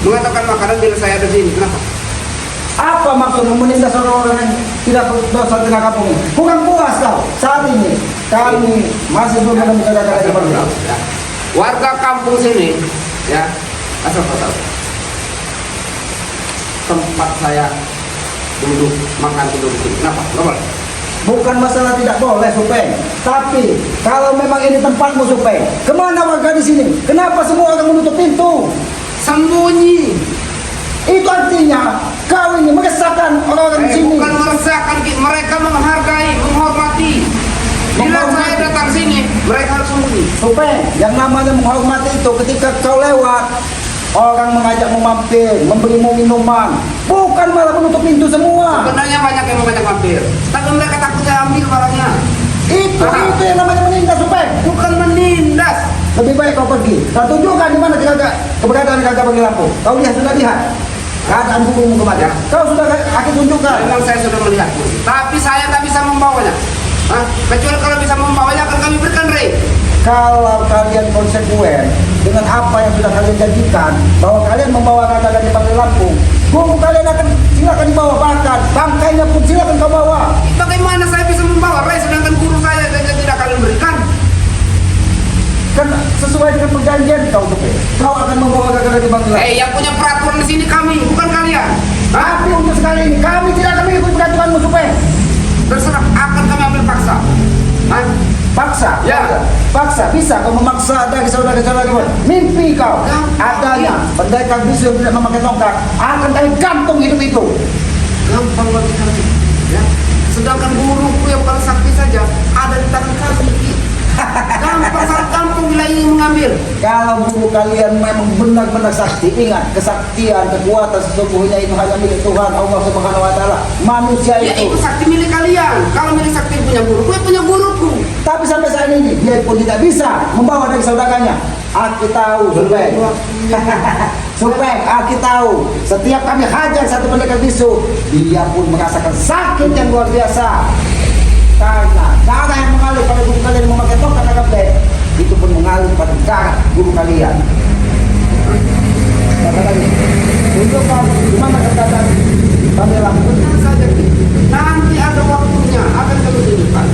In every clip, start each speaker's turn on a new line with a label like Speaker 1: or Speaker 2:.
Speaker 1: mengatakan makanan bila saya ada di sini. Kenapa?
Speaker 2: Apa maksudmu menindas orang-orang yang tidak berdosa di tengah kampung ini? Bukan puas kau. Saat ini kami masih belum menemukan kata-kata seperti itu.
Speaker 1: Ya. Warga kampung sini, ya, asal kau tahu, tempat saya duduk makan tidur di sini. Kenapa? Nggak boleh.
Speaker 2: Bukan masalah tidak boleh, Supeng. Tapi kalau memang ini tempatmu, Supeng, kemana warga di sini? Kenapa semua orang menutup pintu?
Speaker 1: Sembunyi.
Speaker 2: Itu artinya kau ini meresahkan orang-orang di sini.
Speaker 1: Bukan meresahkan, mereka menghargai, menghormati. Bila saya datang sini, mereka harus sembunyi.
Speaker 2: Supeng, yang namanya menghormati itu ketika kau lewat, orang mengajakmu mampir, memberimu minuman, bukan malah menutup pintu semua.
Speaker 1: Sebenarnya banyak yang mengajak mampir, tapi mereka takutnya ambil barangnya.
Speaker 2: Itu yang namanya menindas, Supeng.
Speaker 1: Bukan menindas.
Speaker 2: Lebih baik kau pergi. Kau tunjukkan di mana keberadaan kakak bagi lampu. Kau lihat, sudah lihat keadaan bukumu kemarin. Kau sudah aku tunjukkan.
Speaker 1: Memang saya sudah melihat, tapi saya tak bisa membawanya. Kecuali kalau bisa membawanya akan kami berikan rate.
Speaker 2: Kalau kalian konsekuen dengan apa yang sudah kalian janjikan, bahwa kalian membawa kakak di Pantai Lampung, buku kalian akan silakan dibawa, bahkan bangkainya pun silakan kau bawa.
Speaker 1: Bagaimana saya bisa membawa rate sedangkan guru saya tidak kalian berikan?
Speaker 2: Kan sesuai dengan perjanjian kau akan membawa kakak di Pantai Lampung.
Speaker 1: Yang punya peraturan di sini kami, bukan kalian.
Speaker 2: Tapi untuk sekali ini kami tidak akan mengikuti peraturanmu, Supeng.
Speaker 1: Terserah, akan kami ambil paksa.
Speaker 2: Paksa?
Speaker 1: Ya.
Speaker 2: Paksa? Bisa kau memaksa dari saudara-saudara kau? Mimpi kau adanya pendekar bisu yang tidak memakai tongkat akan kami gantung hidup itu.
Speaker 1: Gampang bagi kami, ya. Sedangkan guruku yang paling sakti saja ada di tangan kami. Gampang, sangat gampang bila ingin mengambil.
Speaker 2: Kalau guru kalian memang benar-benar sakti, ingat kesaktian, kekuatan sesungguhnya itu hanya milik Tuhan Allah Subhanahu Wa Taala. Manusia
Speaker 1: Ya,
Speaker 2: itu
Speaker 1: itu sakti milik kalian. Kalau milik sakti punya guru, gue punya guruku.
Speaker 2: tapi sampai saat ini dia pun tidak bisa membawa dari saudaranya. Aku tahu, Supeng. Supeng, aku tahu. Setiap kami hajar satu pendekar bisu, dia pun merasakan sakit yang luar biasa. Karena darah yang mengalir pada guru kalian yang memakai tongkat AKP itu pun mengalir pada darah guru kalian. Kata lagi, tunjukkan di mana keadaan Pantai Lampung.
Speaker 1: Benar saja, nanti ada waktunya akan kami tunjukkan.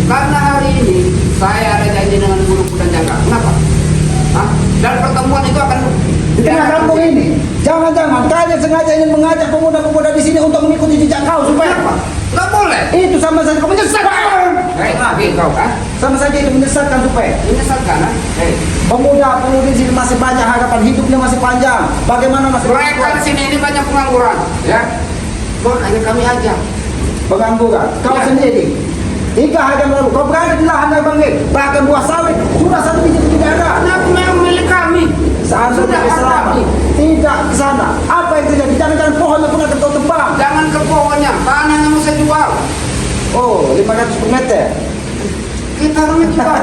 Speaker 1: Karena hari ini saya ada janji dengan guruku dan jangka. Kenapa? Dan pertemuan itu akan
Speaker 2: Di tengah kampung ini, jangan-jangan kalian sengaja ingin mengajak pemuda-pemuda di sini untuk mengikuti jejak kau, Supeng.
Speaker 1: nggak boleh.
Speaker 2: Itu sama saja kau menyesatkan.
Speaker 1: Kau,
Speaker 2: Sama saja itu menyesatkan, Supeng.
Speaker 1: menyesatkan,
Speaker 2: Pemuda-pemudi di sini masih banyak harapan, hidupnya masih panjang. Bagaimana masih
Speaker 1: mereka di sini ini banyak pengangguran, ya. Makanya kami ajak.
Speaker 2: pengangguran? Kau
Speaker 1: Ya.
Speaker 2: sendiri 3 hari yang lalu kau berada di lahan yang bangkit, bahkan buah sawit sudah 1 biji pun tidak ada.
Speaker 1: Kenapa memang milik kami?
Speaker 2: Saat
Speaker 1: Sudah
Speaker 2: sudah selama
Speaker 1: kami.
Speaker 2: tidak ke sana, apa yang terjadi? Jangan-jangan pohonnya pun akan kau tebang.
Speaker 1: Jangan ke pohonnya, tanahnya mau saya jual.
Speaker 2: Oh, 500 per meter.
Speaker 1: Kita harus jual.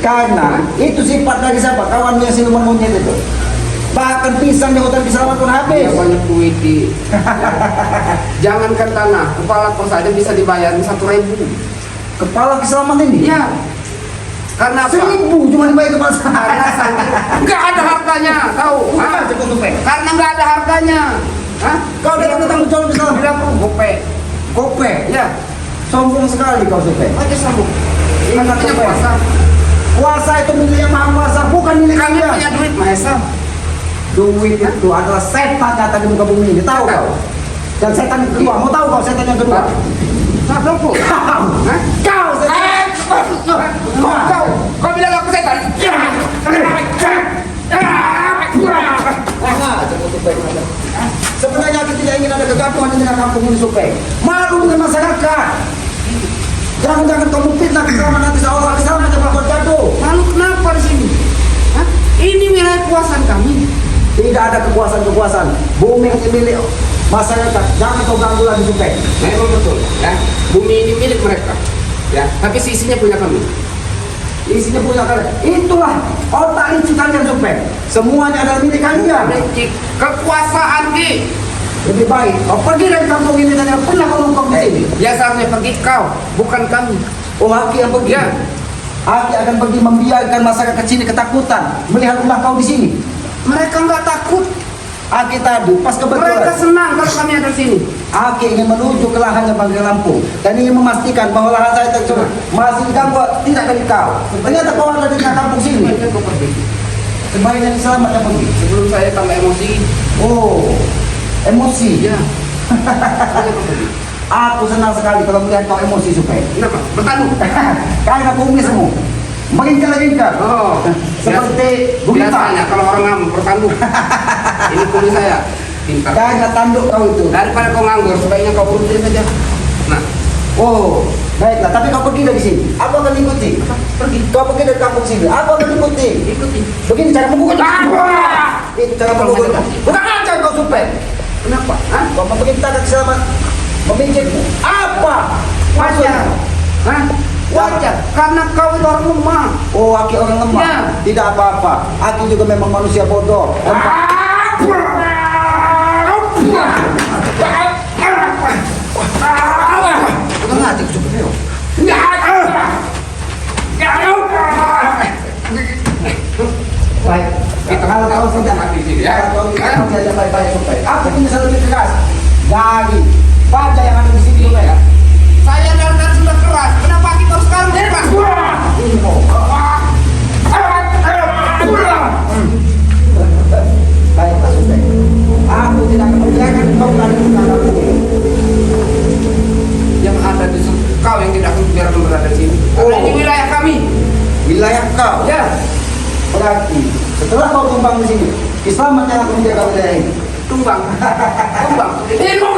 Speaker 2: Karena itu sifat dari siapa? Kawan yang siluman monyet itu. Bahkan pisang di hutan Kisaraman pun habis.
Speaker 1: Ya, banyak duit di. Jangankan tanah, kepala kos saja bisa dibayar 1.000.
Speaker 2: Kepala keselamatan ini?
Speaker 1: Ya. Karena apa?
Speaker 2: 1.000 cuma dibayar kepala
Speaker 1: Karena
Speaker 2: saya.
Speaker 1: nggak ada harganya, tahu?
Speaker 2: Bukan cukup Supeng.
Speaker 1: Karena nggak ada harganya.
Speaker 2: Kau datang tanggung jawab keselamatan.
Speaker 1: Bila perlu gope.
Speaker 2: Kope.
Speaker 1: Ya.
Speaker 2: Sombong sekali kau, Supeng.
Speaker 1: Aja sambung. Ini
Speaker 2: Anak
Speaker 1: punya
Speaker 2: gope.
Speaker 1: kuasa.
Speaker 2: Kuasa itu milik yang maha kuasa, bukan milik
Speaker 1: Kami
Speaker 2: kalian.
Speaker 1: punya duit, Mahesa.
Speaker 2: Duit itu adalah setan nyata di muka bumi ini, tahu kau? Dan setan yang kedua, mau tahu kau setan yang kedua?
Speaker 1: Nah, berapa?
Speaker 2: Kau setan.
Speaker 1: Kau bilang aku setan?
Speaker 2: Sebenarnya kita tidak ingin ada kegaduhan di tengah kampung ini, Supeng. Malu dengan masyarakat. Jangan-jangan kamu fitnah keselamatan nanti seorang keselamatan yang buat gaduh.
Speaker 1: Lalu kenapa di sini? Ini wilayah kekuasaan kami.
Speaker 2: Tidak ada kekuasaan-kekuasaan. Bumi ini milik masyarakat. Jangan kau ganggu lagi, Supeng.
Speaker 1: Memang betul, ya. Bumi ini milik mereka, ya. Tapi sisinya punya kami.
Speaker 2: Isinya punya kalian. Itulah otak licik kalian, Supeng. Semuanya adalah milik kalian.
Speaker 1: Kekuasaan Ki.
Speaker 2: Lebih baik kau pergi dari kampung ini dan jangan pernah kau nongkrong di sini.
Speaker 1: Biasanya pergi kau, bukan kami.
Speaker 2: Oh, Aki yang pergi.
Speaker 1: Ya.
Speaker 2: Aki akan pergi membiarkan masyarakat sini ketakutan melihat ulah kau di sini.
Speaker 1: Mereka nggak takut.
Speaker 2: Aki tadi pas
Speaker 1: Mereka
Speaker 2: kebetulan.
Speaker 1: senang kalau kami ada di sini.
Speaker 2: Aki ingin menuju ke lahannya Bangka Lampung dan ingin memastikan bahwa lahan saya tersebut masih diganggu tidak dari kau. Ternyata kau ada di kampung sini.
Speaker 1: Sebaiknya kau pergi.
Speaker 2: Sebaiknya selamatnya pergi.
Speaker 1: Sebelum saya tambah emosi.
Speaker 2: Oh, emosi.
Speaker 1: Ya. Sebaiknya kau pergi.
Speaker 2: Aku senang sekali kalau melihat kau emosi supaya.
Speaker 1: Kenapa? Bertanduk.
Speaker 2: Karena kumismu mengincar-incar.
Speaker 1: Oh,
Speaker 2: seperti gurita.
Speaker 1: biasanya kalau orang ngamuk bertanduk. Ini kulit saya. Pintar.
Speaker 2: Karena tanduk kau itu.
Speaker 1: Daripada kau nganggur, sebaiknya kau pergi saja. Nah,
Speaker 2: Oh, baiklah. Tapi kau pergi dari sini. Aku akan ikuti.
Speaker 1: pergi.
Speaker 2: Kau pergi dari kampung sini. Aku akan ikuti.
Speaker 1: Ikuti.
Speaker 2: Begini cara mengukur. Itu cara mengukur. Bukan aja kau supaya.
Speaker 1: Kenapa? Hah?
Speaker 2: Kau memerintahkan selamat memikirmu. Apa?
Speaker 1: Wajar. Hah? Wajar. Karena kau itu orang lemah.
Speaker 2: Oh, Aki orang lemah.
Speaker 1: Ya.
Speaker 2: Tidak apa-apa. Aki juga memang manusia bodoh. Bukan ngaji cukup ya. Baik. Kalau kau sudah
Speaker 1: mati sini ya.
Speaker 2: kalau kau saja baik-baik supaya. Aku punya lebih keras dari baja yang ada di sini supaya.
Speaker 1: Saya dari sudah keras. Kenapa kita harus sekarang keras?
Speaker 2: Ini mau. Baiklah supaya. Aku tidak akan membiarkan kau berada di belakangku.
Speaker 1: Yang ada di kau yang tidak akan biarkan berada di sini.
Speaker 2: Oh.
Speaker 1: Karena ini wilayah kami.
Speaker 2: Wilayah kau.
Speaker 1: Ya.
Speaker 2: Berarti setelah kau tumbang di sini, Islam akan menjaga wilayah ini.
Speaker 1: Tumbang. Tumbang. Ini mau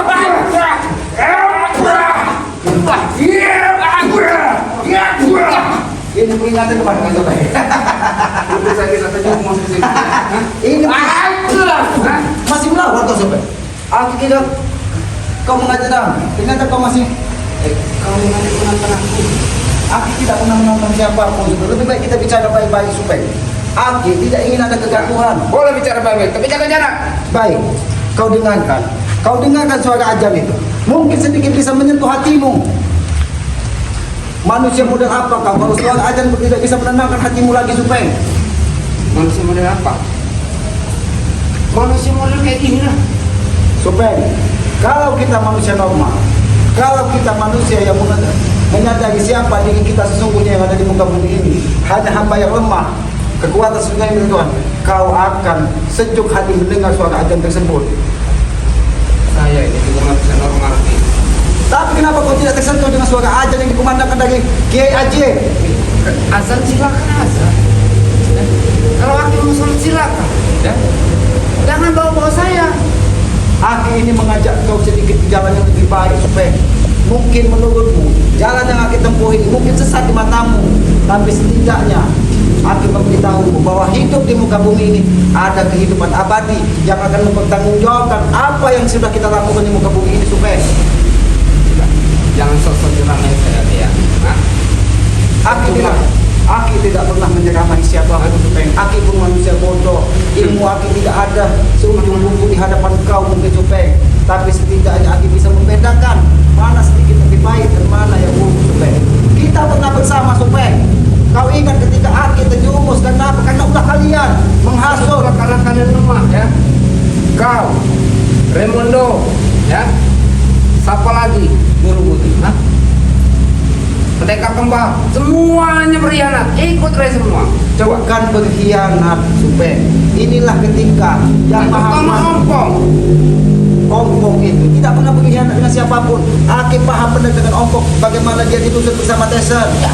Speaker 2: Ini peringatan kepada kau supaya.
Speaker 1: Untuk saya kita senyum mau sini.
Speaker 2: Ini masih melawan kau supaya. Aku kira kau mengajar damai. Ternyata kau masih.
Speaker 1: Kau mengalir penonton aku.
Speaker 2: Aku tidak pernah menonton siapapun. Lebih baik kita bicara baik-baik supaya. Aku tidak ingin ada kegaduhan.
Speaker 1: Boleh bicara baik-baik, tapi jaga jarak.
Speaker 2: Baik, kau dengarkan. Kau dengarkan suara ajan itu. Mungkin sedikit bisa menyentuh hatimu. Manusia model apa kau? Kalau suara ajan tidak bisa menenangkan hatimu lagi supaya.
Speaker 1: Manusia model apa? Manusia model kayak gini lah.
Speaker 2: Supaya kalau kita manusia normal, kalau kita manusia yang menyadari siapa diri kita sesungguhnya yang ada di muka bumi ini, hanya hamba yang lemah, kekuatan sesungguhnya milik Tuhan, kau akan sejuk hati mendengar suara ajan tersebut.
Speaker 1: Saya ini juga manusia normal.
Speaker 2: Tapi kenapa kau tidak tersentuh dengan suara ajan yang dikumandangkan dari Kiai Ajin?
Speaker 1: Azan silakan azan. Kalau aku mau sholat silakan. Ya. Jangan bawa-bawa saya.
Speaker 2: Aki ini mengajak kau sedikit ke jalan yang lebih baik supaya mungkin menurutmu jalan yang Aki tempuh ini mungkin sesat di matamu, tapi setidaknya Aki memberitahumu bahwa hidup di muka bumi ini ada kehidupan abadi yang akan mempertanggungjawabkan apa yang sudah kita lakukan di muka bumi ini supaya
Speaker 1: Jangan sok-sok diramai saya ya. Hah?
Speaker 2: Aki tidak pernah menyeramahi siapapun supaya Aki pun manusia bodoh. Ilmu Aki tidak ada seujung buku di hadapan kau mungkin supaya, tapi setidaknya Aki bisa membedakan mana sedikit lebih baik dan mana yang buruk supaya. Kita pernah bersama supaya. Kau ingat ketika Aki terjerumus karena apa? Karena ulah kalian menghasut.
Speaker 1: Karena kalian lemah ya. Kau, Raimondo, ya. Siapa lagi? Guru Budi, hah? Pendekar kembar, semuanya berkhianat, ikut Ray semua. Coba.
Speaker 2: Bukan berkhianat supaya. Inilah ketika yang maha
Speaker 1: Terutama
Speaker 2: kuasa.
Speaker 1: ompong.
Speaker 2: Ompong itu tidak pernah berkhianat dengan siapapun. Aki paham benar dengan Ompong bagaimana dia ditusuk bersama Tesen.
Speaker 1: Ya.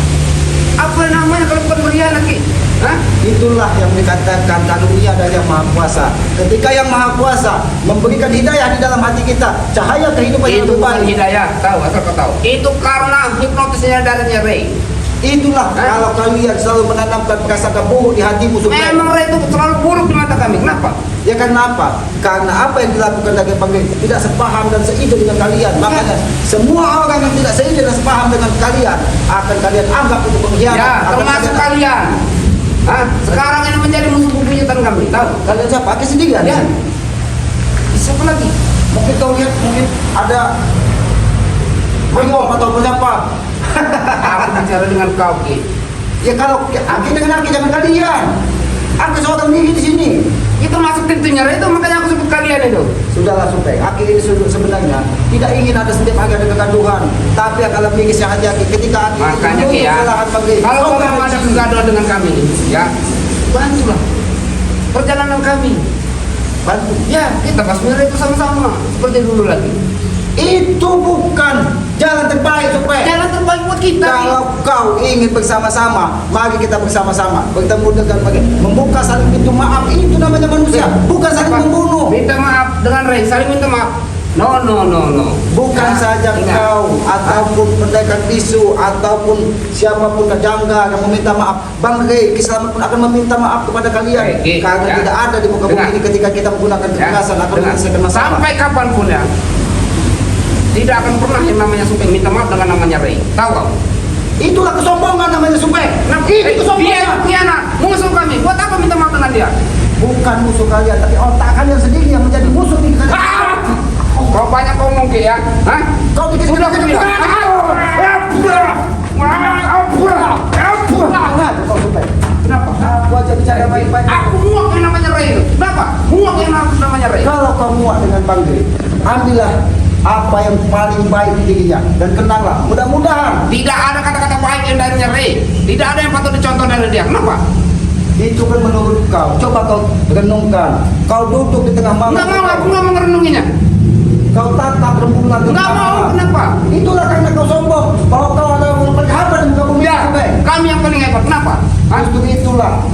Speaker 1: Apa namanya kalau bukan berkhianat ki? Hah?
Speaker 2: Itulah yang dikatakan karunia dari Yang Maha Kuasa. Ketika Yang Maha Kuasa memberikan hidayah di dalam hati kita, cahaya kehidupan yang
Speaker 1: Itu
Speaker 2: lebih
Speaker 1: bukan
Speaker 2: baik.
Speaker 1: hidayah, tahu atau kau tahu? Itu karena hipnotisnya darahnya Ray.
Speaker 2: Itulah kalau kalian selalu menanamkan prasangka buruk di hatimu supaya.
Speaker 1: Memang Ray itu terlalu buruk di mata kami. Kenapa?
Speaker 2: Ya kenapa? Karena apa yang dilakukan dari panggil tidak sepaham dan seide dengan kalian. Makanya semua orang yang tidak seide dan sepaham dengan kalian akan kalian anggap itu pengkhianat.
Speaker 1: Ya,
Speaker 2: Akan
Speaker 1: termasuk kalian. Hah? Sekarang ini menjadi musuh bubuyutan kami, tahu?
Speaker 2: Kalian siapa? Aki sendirian.
Speaker 1: Ya. Siapa lagi?
Speaker 2: Mungkin kau lihat mungkin ada Brimob atau siapa?
Speaker 1: Aku bicara dengan kau, Ki.
Speaker 2: Ya kalau Aki dengan Aki jangan kalian. Aku seorang diri di sini.
Speaker 1: Itu masuk pintunya Ray itu, makanya aku sebut kalian itu.
Speaker 2: Sudahlah Supeng, akhir ini sebenarnya tidak ingin ada setiap hari ada kegaduhan, tapi akan lebih hati-hati ketika akhir
Speaker 1: Makanya Ki ya, kalau kamu ada kegaduhan dengan kami, ya bantulah perjalanan kami.
Speaker 2: bantu.
Speaker 1: Ya, kita Basmira itu sama-sama seperti dulu lagi.
Speaker 2: Itu bukan jalan terbaik Supeng.
Speaker 1: Jalan terbaik buat kita.
Speaker 2: Kalau kau ingin bersama-sama, mari kita bersama-sama bertemu dengan membuka saling pintu maaf. Itu namanya manusia, bukan saling
Speaker 1: Apa?
Speaker 2: membunuh.
Speaker 1: Minta maaf dengan Rey, saling minta maaf. No.
Speaker 2: Bukan
Speaker 1: Ya,
Speaker 2: saja
Speaker 1: ingat.
Speaker 2: kau ataupun pendekar bisu ataupun siapapun kejangga yang meminta maaf. Bang Rey Kiselamat pun akan meminta maaf kepada kalian karena
Speaker 1: ya.
Speaker 2: tidak ada di muka bumi
Speaker 1: Dengar.
Speaker 2: ini ketika kita menggunakan kekerasan akan
Speaker 1: Dengar.
Speaker 2: menyelesaikan masalah.
Speaker 1: Sampai kapanpun ya, tidak akan pernah yang namanya Supeng minta maaf dengan namanya Rey. Tahu kau?
Speaker 2: Itulah kesombongan namanya Supeng. Itu
Speaker 1: Dia
Speaker 2: kesombongan.
Speaker 1: pengkhianat, musuh kami. Buat apa minta maaf dengan dia?
Speaker 2: Bukan musuh kalian, tapi otak kalian sendiri yang menjadi musuh di kalian.
Speaker 1: Kau banyak ngomong Ki ya? Hah?
Speaker 2: Kau bikin
Speaker 1: Sudah aku bilang.
Speaker 2: Jangan kau Supeng.
Speaker 1: Kenapa?
Speaker 2: Aku aja bicara baik-baik.
Speaker 1: Aku muak yang namanya Rey itu. Kenapa? Muak yang namanya Rey.
Speaker 2: Kalau kau muak dengan Bang Rey, ambillah apa yang paling baik di dirinya dan kenanglah. Mudah-mudahan
Speaker 1: Tidak ada kata-kata baik yang darinya Rey. Tidak ada yang patut dicontoh dari dia. Kenapa?
Speaker 2: itu kan menurut kau. Coba kau renungkan. Kau duduk di tengah malam.
Speaker 1: Enggak mau, aku nggak mau ngerenunginya.
Speaker 2: Kau tatap rembulan.
Speaker 1: Enggak mau, kenapa?
Speaker 2: Itulah karena kau sombong bahwa kau adalah orang paling hebat di muka bumi.
Speaker 1: Ya,
Speaker 2: Supeng.
Speaker 1: kami yang paling hebat. Kenapa? Hah?
Speaker 2: Justru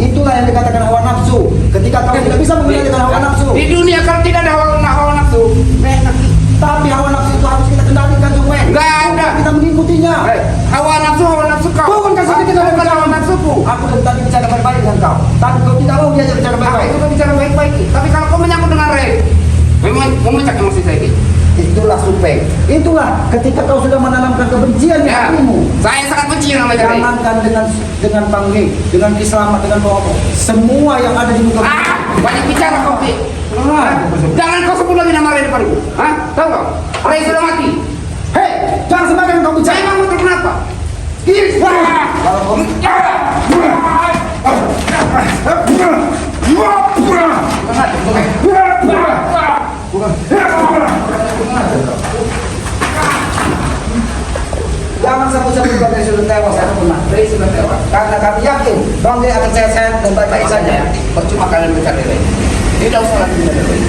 Speaker 2: itulah yang dikatakan hawa nafsu. Ketika kau tidak bisa mengendalikan hawa nafsu,
Speaker 1: Di dunia kalau tidak ada hawa nafsu, enak.
Speaker 2: tapi hawa nafsu itu harus kita kendalikan, Supeng.
Speaker 1: Nggak ada.
Speaker 2: Kita mengikutinya.
Speaker 1: Hawa nafsu kau.
Speaker 2: Bukan kasih kita
Speaker 1: bukan hawa nafsuku.
Speaker 2: Aku dari tadi bicara baik-baik dengan kau, tapi kau tidak mau diajak bicara
Speaker 1: Apa
Speaker 2: baik-baik.
Speaker 1: itu kau bicara baik-baik? Tapi kalau kau menyangkut dengan Rey, memang memuncak emosi saya Ki.
Speaker 2: Itulah Supeng. Itulah ketika kau sudah menanamkan kebencian di
Speaker 1: Ya,
Speaker 2: hatimu.
Speaker 1: saya sangat benci yang namanya Rey.
Speaker 2: Jangankan dengan Bang Rey, dengan Kiselamat, dengan Bobo, semua yang ada di muka bumi.
Speaker 1: Banyak bicara kau Ki. Jangan kau sebut lagi nama Rey depanku. Hah? Tahu kau? Rey sudah mati.
Speaker 2: Hei, jangan sembarangan kau bicara.
Speaker 1: Saya mau mati kenapa?
Speaker 2: Kalau kau jangan sebut-sebut Bang Rey sudah tewas, saya pernah.
Speaker 1: Rey sudah tewas.
Speaker 2: Karena kami yakin Bang Rey akan sehat-sehat dan baik-baik saja.
Speaker 1: Ya, percuma kalian mencari Rey. Tidak usah lagi mencari Rey.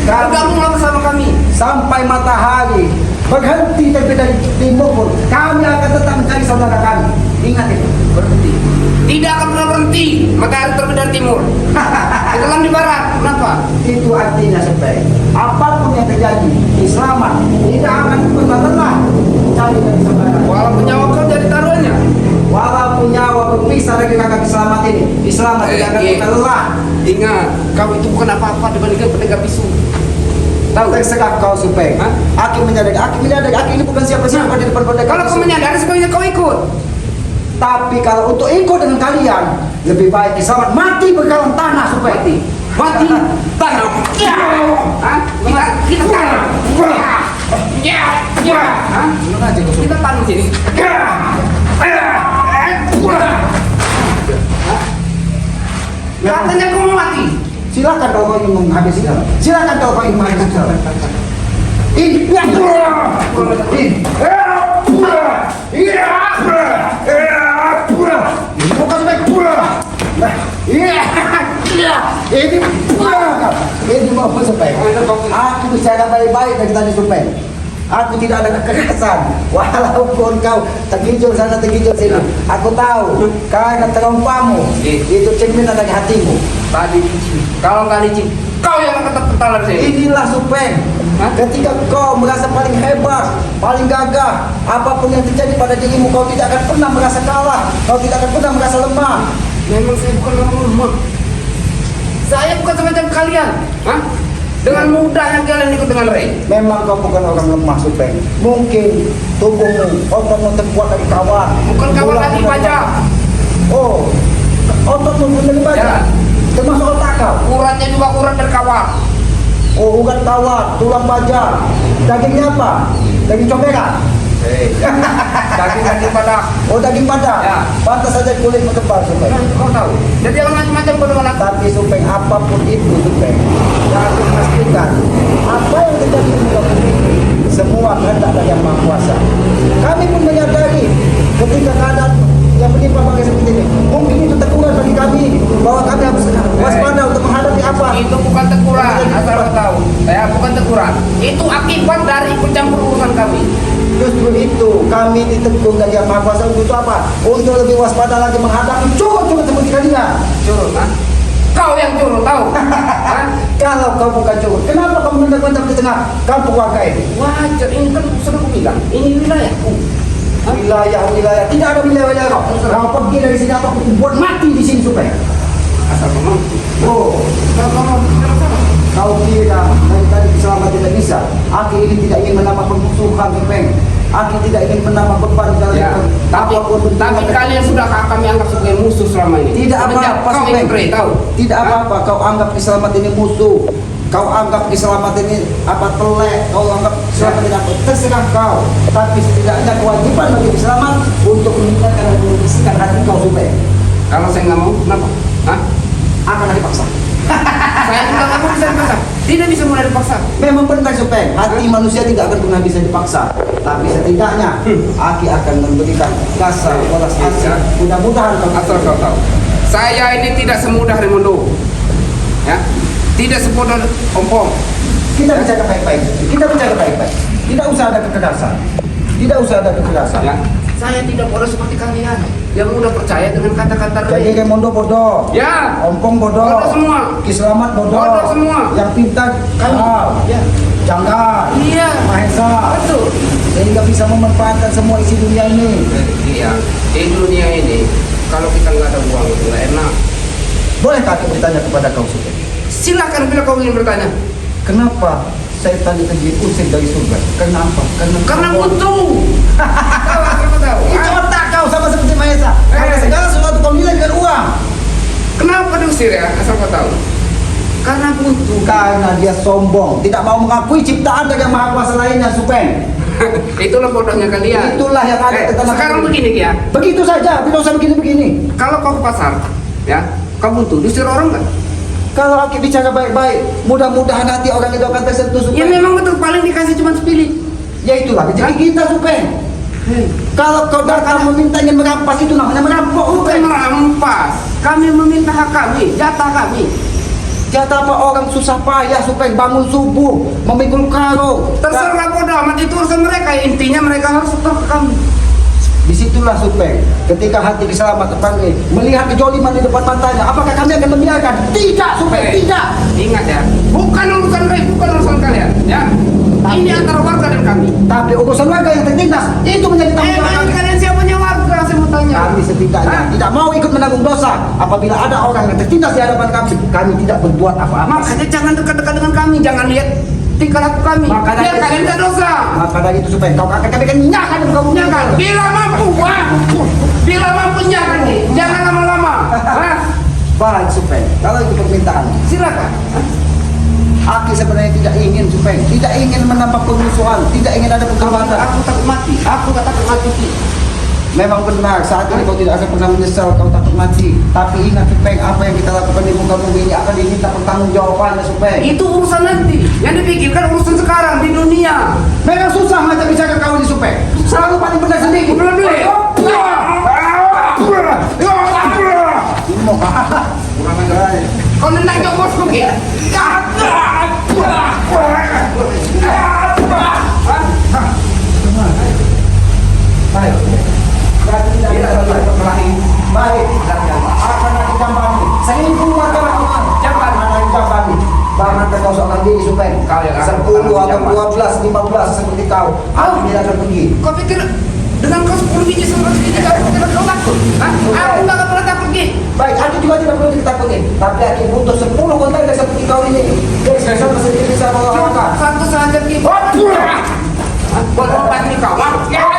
Speaker 2: Kami
Speaker 1: Gabunglah bersama kami.
Speaker 2: sampai matahari berhenti terbit dari timur pun, kami akan tetap mencari saudara kami. Ingat itu.
Speaker 1: Berhenti. Tidak akan pernah berhenti. Matahari terbit dari timur. Tenggelam di barat. Kenapa?
Speaker 2: Itu artinya Supeng. Apapun yang terjadi, Kiselamat tidak akan pernah lelah mencari dari saudara.
Speaker 1: Walaupun nyawa kau jadi taruhannya.
Speaker 2: Walaupun nyawa berpisah dari kakak Kiselamat ini, Kiselamat tidak akan pernah lelah.
Speaker 1: Ingat, kau itu bukan apa-apa dibandingkan pendekar bisu. Tahu?
Speaker 2: Terserah kau Supeng.
Speaker 1: Hah?
Speaker 2: Aki menyadari, Aki ini bukan siapa-siapa di depan pendekar.
Speaker 1: Kalau kau menyadari sebaiknya kau ikut.
Speaker 2: Tapi kalau untuk ikut dengan kalian, lebih baik Kiselamat mati bergalang tanah Supeng.
Speaker 1: Mati. Tanam. Hah? Kita tanam. Ya. Hah? Kita tanam sini. Katanya kau mau mati.
Speaker 2: Silakan kalau kau ingin menghabisi kami. Silakan kalau kau ingin menghabisi kami. Ini. Bukan baik. Ini mau Supeng. Aku bicara baik-baik dari tadi Supeng. Aku tidak ada kekerasan. Walaupun kau tergijol sana tergijol sini, aku tahu karena terompamu itu cerminan dari hatimu.
Speaker 1: Tadi licin. Kalau nggak licin, kau yang akan terpental dari sini.
Speaker 2: Inilah Supeng.
Speaker 1: Hah?
Speaker 2: Ketika kau merasa paling hebat, paling gagah, apapun yang terjadi pada dirimu, kau tidak akan pernah merasa kalah. Kau tidak akan pernah merasa lemah.
Speaker 1: Memang saya bukan orang lemah. Saya bukan semacam kalian. Hah? Dengan mudahnya kalian ikut dengan Rey.
Speaker 2: Memang kau bukan orang lemah, Supeng. Mungkin tubuhmu ototmu terbuat dari kawat.
Speaker 1: Bukan kawan lagi baja.
Speaker 2: Oh, ototmu pun dari baja.
Speaker 1: Ya.
Speaker 2: Termasuk otak kau.
Speaker 1: Uratnya juga urat berkawat.
Speaker 2: Oh, urat kawat, tulang baja. Dagingnya apa? Daging cokelat.
Speaker 1: Daging pada.
Speaker 2: Oh, daging badak.
Speaker 1: Ya.
Speaker 2: Pantas saja kulitmu tebal, Supeng.
Speaker 1: Kau tahu. Jadi yang macam-macam kau dengan aku.
Speaker 2: Tapi Supeng, apapun itu Supeng, jangan mesti sampaikan apa yang terjadi di muka bumi semua kehendak dari Yang Maha Kuasa. Kami pun menyadari ketika keadaan yang menimpa bangsa seperti ini, mungkin itu teguran bagi kami bahwa kami harus waspada untuk menghadapi apa.
Speaker 1: Itu bukan teguran, asal kau tahu. Ya, bukan teguran. Itu akibat dari pencampur urusan kami.
Speaker 2: Justru itu kami ditegur dari Yang Maha Kuasa untuk apa? Untuk lebih waspada lagi menghadapi curut-curut seperti kalian.
Speaker 1: Curut, ha? Kau yang curut, tahu? Hah?
Speaker 2: Kalau kau bukan curut, kenapa kau menentang di tengah kampung warga ini?
Speaker 1: Wajar, ini kan sudah aku bilang, ini wilayahku. Hah?
Speaker 2: Wilayah, tidak ada wilayah kau. Kau pergi dari sini atau aku buat mati di sini supaya.
Speaker 1: Asal kau mampu.
Speaker 2: Oh,
Speaker 1: Asal kau mampu, tidak masalah.
Speaker 2: kau kira dari tadi selamat tidak bisa. Aku ini tidak ingin menambah permusuhan, Peng. Aku tidak ingin menambah beban dalam
Speaker 1: Ya, tapi kalian sudah kami anggap sebagai musuh selama ini.
Speaker 2: Tidak apa-apa,
Speaker 1: Kau
Speaker 2: Supeng.
Speaker 1: ingin pray, tahu?
Speaker 2: Tidak apa-apa, kau anggap Kiselamat ini musuh. Kau anggap Kiselamat ini apa telek, kau anggap Kiselamat ini apa, terserah kau. Tapi setidaknya kewajiban bagi Kiselamat untuk meningkatkan dan membersihkan hati kau, Supeng.
Speaker 1: Kalau saya nggak mau, kenapa? Hah?
Speaker 2: Akan dipaksa.
Speaker 1: Saya juga nggak mau bisa dipaksa. Tidak bisa mulai dipaksa.
Speaker 2: Memang benar, Supeng. Hati manusia tidak akan pernah bisa dipaksa. Tapi setidaknya, Aki akan memberikan dasar, bolas asih. Mudah-mudahan kau
Speaker 1: Asal kau tahu, saya ini tidak semudah Raimundo. Ya, tidak semudah Ompong.
Speaker 2: Kita bicara baik-baik. Tidak usah ada kekerasan.
Speaker 1: Ya, saya tidak bodoh seperti kalian yang mudah percaya dengan kata-kata
Speaker 2: Jadi
Speaker 1: Ray.
Speaker 2: Raimundo bodoh.
Speaker 1: Ya,
Speaker 2: Ompong bodoh.
Speaker 1: bodoh semua.
Speaker 2: Kiselamat bodoh.
Speaker 1: Bodoh semua.
Speaker 2: Yang pintar
Speaker 1: Kami.
Speaker 2: kau.
Speaker 1: Ya.
Speaker 2: Janggal.
Speaker 1: Iya.
Speaker 2: Mahesa.
Speaker 1: Betul.
Speaker 2: Sehingga bisa memanfaatkan semua isi dunia ini.
Speaker 1: Iya, di dunia ini kalau kita nggak ada uang itu nggak enak.
Speaker 2: Bolehkah aku bertanya kepada kau, Supeng?
Speaker 1: Silakan bila kau ingin bertanya.
Speaker 2: Kenapa setan itu diusir dari surga? Kenapa?
Speaker 1: Karena butuh. Tahu.
Speaker 2: Itu otak kau sama seperti Mahesa. Karena segala sesuatu kau nilai dengan uang.
Speaker 1: Kenapa diusir ya? Asal kau tahu. Karena butuh.
Speaker 2: Karena dia sombong, tidak mau mengakui ciptaan dari Yang Maha Kuasa lainnya, Supeng.
Speaker 1: Itulah bodohnya kalian.
Speaker 2: Itulah yang ada tentang
Speaker 1: sekarang begini ya.
Speaker 2: Begitu saja, tidak usah begini-begini.
Speaker 1: Kalau kau ke pasar, ya, kau butuh diusir orang nggak?
Speaker 2: Kalau Aki bicara baik-baik, mudah-mudahan hati orang itu akan tersentuh, Supeng.
Speaker 1: Ya memang betul, paling dikasih cuma sepilit.
Speaker 2: Ya itulah rezeki kita, Supeng. Kalau kau datang meminta ingin merampas, itu namanya merampok,
Speaker 1: Bukan
Speaker 2: Supeng.
Speaker 1: merampas. Kami meminta hak kami, jatah kami.
Speaker 2: Jatah apa orang susah payah, Supeng, bangun subuh, memikul karung.
Speaker 1: Terserah bodoh amat, itu urusan mereka. Intinya mereka harus setor ke kami.
Speaker 2: Disitulah, Supeng, ketika hati Kiselamat terpanggil melihat kejoliman di depan matanya, apakah kami akan membiarkan? Tidak, Supeng, tidak.
Speaker 1: Ingat ya, bukan urusan kalian, bukan urusan kalian, ya. Ini antara warga dan kami.
Speaker 2: Tapi urusan warga yang tertindas, itu menjadi tanggung jawab
Speaker 1: Emang
Speaker 2: kami.
Speaker 1: kalian siapanya warga, saya mau tanya.
Speaker 2: Kami setidaknya
Speaker 1: Hah?
Speaker 2: tidak mau ikut menanggung dosa. Apabila ada orang yang tertindas di hadapan kami tidak berbuat apa-apa.
Speaker 1: Makanya jangan dekat-dekat dengan kami, jangan lihat tingkah laku kami.
Speaker 2: Makanya
Speaker 1: Biar
Speaker 2: itu-
Speaker 1: kalian tidak dosa.
Speaker 2: Maka dari itu, Supeng, kau akan kami akan nyahkan dan kau
Speaker 1: Jangan, bila mampu, wah. Bila mampu jangan nih, jangan lama-lama. Hah?
Speaker 2: Baik, Supeng, kalau itu permintaan,
Speaker 1: Silakan.
Speaker 2: Aki sebenarnya tidak ingin, Supeng, tidak ingin menambah permusuhan, tidak ingin ada perdebatan.
Speaker 1: Aku takut mati, aku tak takut mati. Ki.
Speaker 2: Memang benar, saat ini kau tidak akan pernah menyesal, kau takut mati. Tapi ingat, Supeng, apa yang kita lakukan di muka bumi ini akan diminta pertanggungjawabannya, Supeng.
Speaker 1: Itu urusan nanti. Yang dipikirkan urusan sekarang di dunia.
Speaker 2: Memang susah macam bicara kau ini, Supeng. Selalu paling benar sendiri.
Speaker 1: Belum dulu ya.
Speaker 2: Kurang ajar.
Speaker 1: Kau nendang ke bosku Ki.
Speaker 2: Baik. Berarti tidak ada lagi. Baik. Akan ada jambani. 1000 warga lakukan.
Speaker 1: Jamban.
Speaker 2: Ada jambani. Bahkan kau seorang diri, Supeng.
Speaker 1: Kau yang akan
Speaker 2: 10 atau
Speaker 1: jamban.
Speaker 2: 12, 15 seperti kau. Aku tidak akan pergi.
Speaker 1: Kau pikir dengan kau 10 biji 11 biji kau tidak kau takut? Hah? Aku nggak akan pernah takut Ki.
Speaker 2: Baik, aku juga tidak perlu ditakuti. Tapi aku butuh 10 kontainer seperti kau ini. Jadi saya sama sendiri bisa bawa
Speaker 1: Cuma
Speaker 2: makan.
Speaker 1: satu saja Ki. Hah? Buat obat nih kau. Hah?